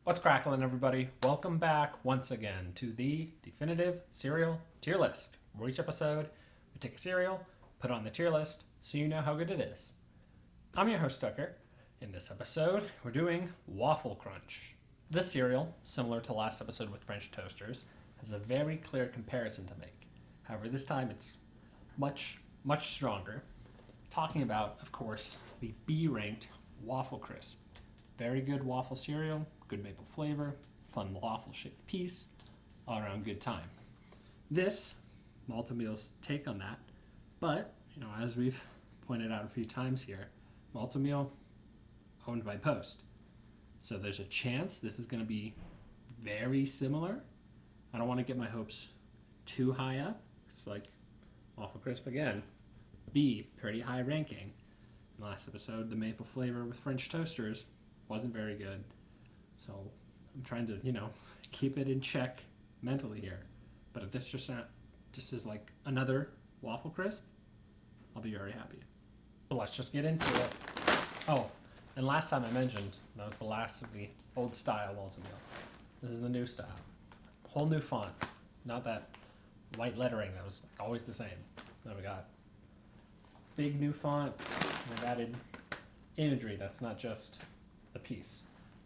What's crackling, everybody? Welcome back once again to the definitive cereal tier list. For each episode, we take a cereal, put it on the tier list, so you know how good it is. I'm your host, Tucker. In this episode, we're doing Waffle Crunch. This cereal, similar to last episode with French toasters, has a very clear comparison to make. However, this time it's much stronger. Talking about, of course, the B-ranked Waffle Crisp. Very good waffle cereal, good maple flavor, fun waffle shaped piece, all around good time. This, Malt O Meal's take on that, but, as we've pointed out a few times here, Malt O Meal owned by Post. So there's a chance this is going to be very similar. I don't want to get my hopes too high up. It's like Waffle Crisp again. B, pretty high ranking. In the last episode, the maple flavor with French toasters wasn't very good. So I'm trying to, keep it in check mentally here. But if this just is like another Waffle Crisp, I'll be very happy. But let's just get into it. Oh, and last time I mentioned, that was the last of the old style Malt O Meal. This is the new style. Whole new font. Not that white lettering that was always the same. Now we got big new font. They've added imagery that's not just the piece.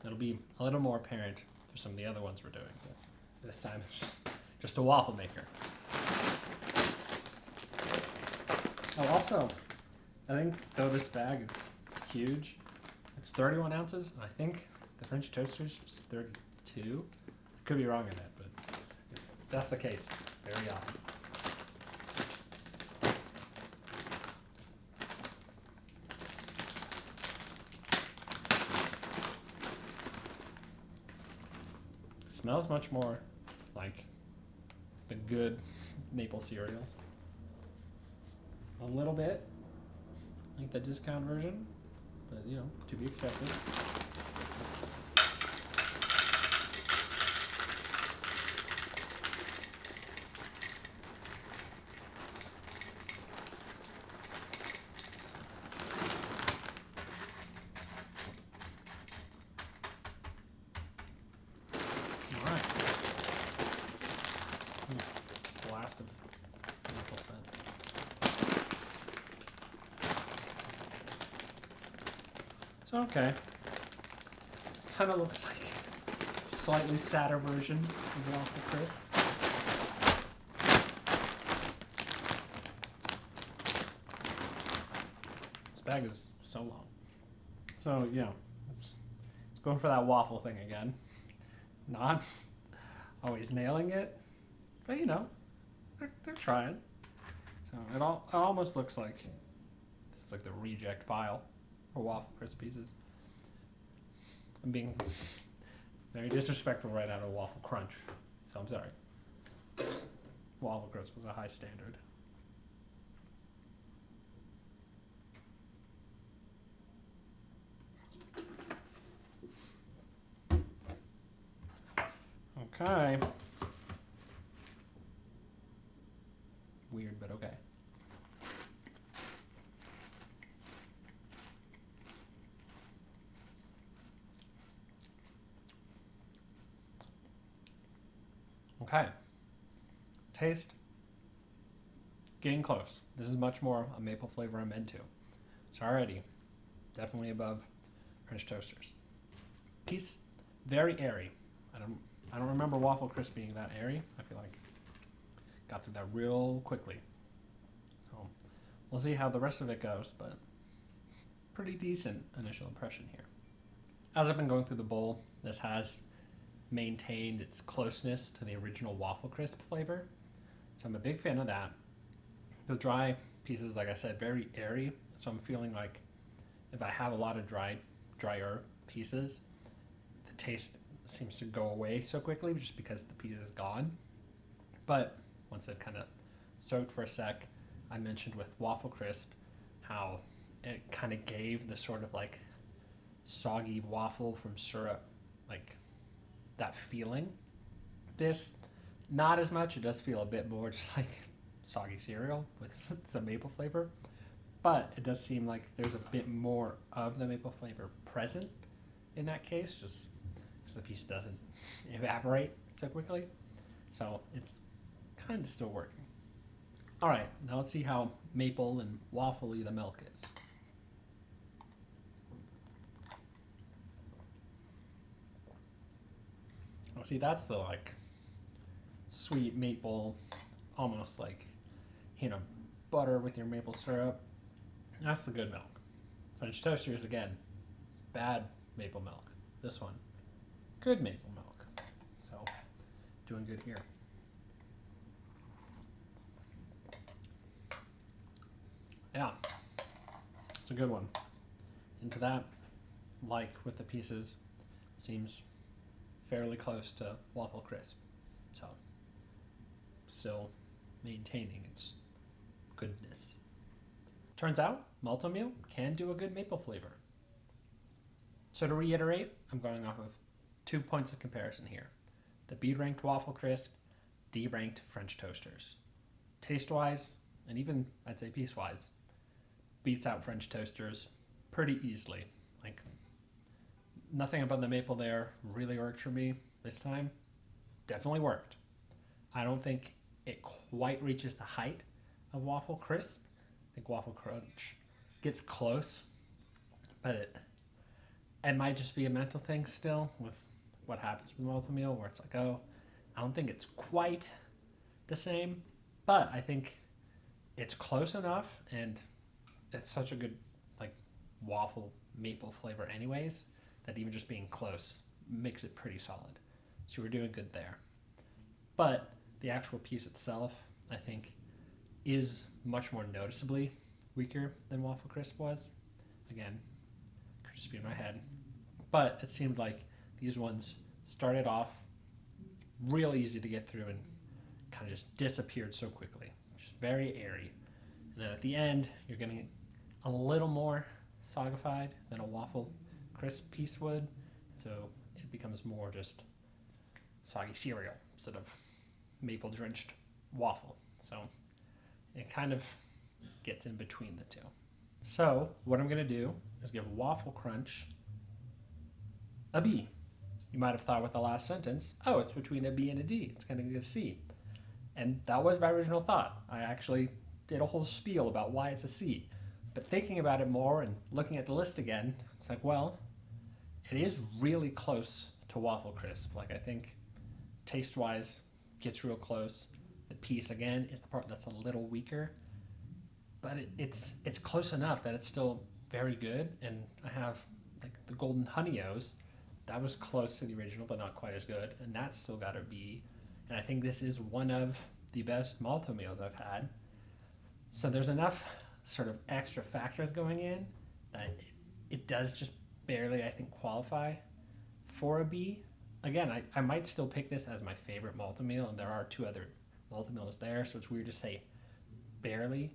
It'll be a little more apparent for some of the other ones we're doing, but this time it's just a waffle maker. Oh, also, I think though this bag is huge, it's 31 ounces, and I think the French toasters was 32. Could be wrong in that, but if that's the case, very odd. Smells much more like the good maple cereals. A little bit like the discount version, but to be expected. Blast of maple scent. So okay. Kind of looks like a slightly sadder version of Waffle Crisp. This bag is so long. So it's going for that waffle thing again. Not always nailing it, but they're trying. So it almost looks like it's like the reject pile for Waffle Crisp pieces. I'm being very disrespectful right out of Waffle Crunch, so I'm sorry. Just Waffle Crisp was a high standard. Okay. Weird, but okay. Okay. Taste. Getting close. This is much more a maple flavor I'm into. It's already definitely above French toasters. Piece, very airy. I don't remember Waffle Crisp being that airy. I feel like got through that real quickly. So we'll see how the rest of it goes, but pretty decent initial impression here. As I've been going through the bowl, this has maintained its closeness to the original Waffle Crisp flavor. So I'm a big fan of that. The dry pieces, like I said, very airy. So I'm feeling like if I have a lot of drier pieces, the taste seems to go away so quickly just because the piece is gone. But once they've kind of soaked for a sec, I mentioned with Waffle Crisp how it kind of gave the sort of like soggy waffle from syrup, like that feeling. This, not as much. It does feel a bit more just like soggy cereal with some maple flavor, but it does seem like there's a bit more of the maple flavor present in that case, just because the piece doesn't evaporate so quickly. So it's kind of still working. All right, now let's see how maple and waffly the milk is. Oh, see, that's the like sweet maple, almost like butter with your maple syrup. That's the good milk. French Toasters, again, bad maple milk. This one, good maple milk. So, doing good here. Yeah, it's a good one. Into that, like with the pieces, seems fairly close to Waffle Crisp. So, still maintaining its goodness. Turns out, Malt O Meal can do a good maple flavor. So to reiterate, I'm going off of 2 points of comparison here. The B-ranked Waffle Crisp, D-ranked French Toasters. Taste-wise, and even I'd say piece-wise, beats out French Toasters pretty easily. Like, nothing about the maple there really worked for me this time. Definitely worked. I don't think it quite reaches the height of Waffle Crisp. I think Waffle Crunch gets close, but it might just be a mental thing still with what happens with Malt O Meal, where it's like, oh, I don't think it's quite the same, but I think it's close enough, and it's such a good like waffle maple flavor anyways, that even just being close makes it pretty solid. So we're doing good there. But the actual piece itself, I think, is much more noticeably weaker than Waffle Crisp was. Again, could just be in my head. But it seemed like these ones started off real easy to get through and kind of just disappeared so quickly. Just very airy. And then at the end, you're getting a little more sogified than a Waffle Crisp piece would. So it becomes more just soggy cereal instead of maple drenched waffle. So it kind of gets in between the two. So what I'm going to do is give Waffle Crunch a B. You might have thought with the last sentence, oh, it's between a B and a D. It's going to get a C. And that was my original thought. I actually did a whole spiel about why it's a C. But thinking about it more and looking at the list again, it's like, well, it is really close to Waffle Crisp. Like, I think taste-wise gets real close. The piece, again, is the part that's a little weaker. But it's close enough that it's still very good. And I have, like, the Golden Honey O's. That was close to the original, but not quite as good. And that's still got a B. And I think this is one of the best Malt O Meals I've had. So there's enough sort of extra factors going in that it does just barely, I think, qualify for a B. Again, I might still pick this as my favorite Malt O Meal, and there are 2 other Malt O Meals there, so it's weird to say barely.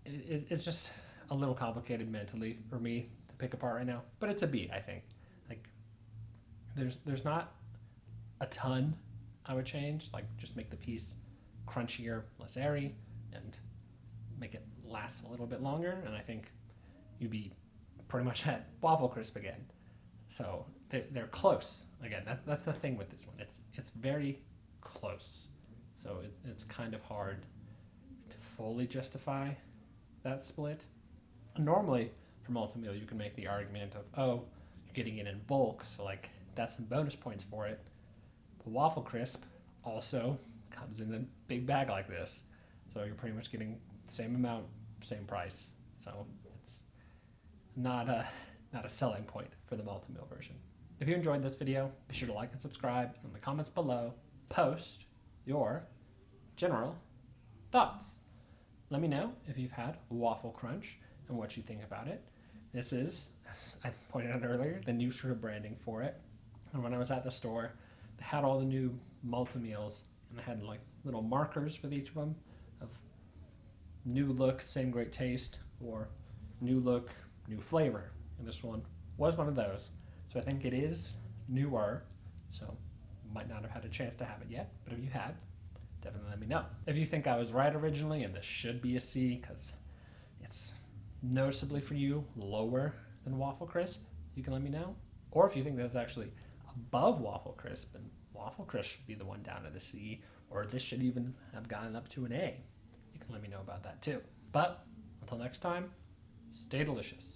It's just a little complicated mentally for me to pick apart right now, but it's a B, I think. Like, there's not a ton I would change, like just make the piece crunchier, less airy, and make it last a little bit longer, and I think you'd be pretty much at Waffle Crisp again. So they're close. Again, that's the thing with this one. It's very close. So it's kind of hard to fully justify that split. Normally, for Malt O Meal, you can make the argument of, oh, you're getting it in bulk, so like that's some bonus points for it. But Waffle Crisp also comes in a big bag like this. So you're pretty much getting the same amount, same price. So it's not a selling point for the Malt O Meal version. If you enjoyed this video, be sure to like and subscribe. In the comments below, post your general thoughts. Let me know if you've had Waffle Crunch and what you think about it. This is, as I pointed out earlier, the new sort of branding for it. And when I was at the store, they had all the new Malt O Meals, and they had like little markers with each of them of new look, same great taste, or new look, new flavor. And this one was one of those. So I think it is newer, so might not have had a chance to have it yet, but if you have, definitely let me know. If you think I was right originally and this should be a C because it's noticeably for you lower than Waffle Crisp, you can let me know. Or if you think there's actually a above Waffle Crisp, and Waffle Crisp should be the one down at the C, or this should even have gotten up to an A. You can let me know about that too. But until next time, stay delicious.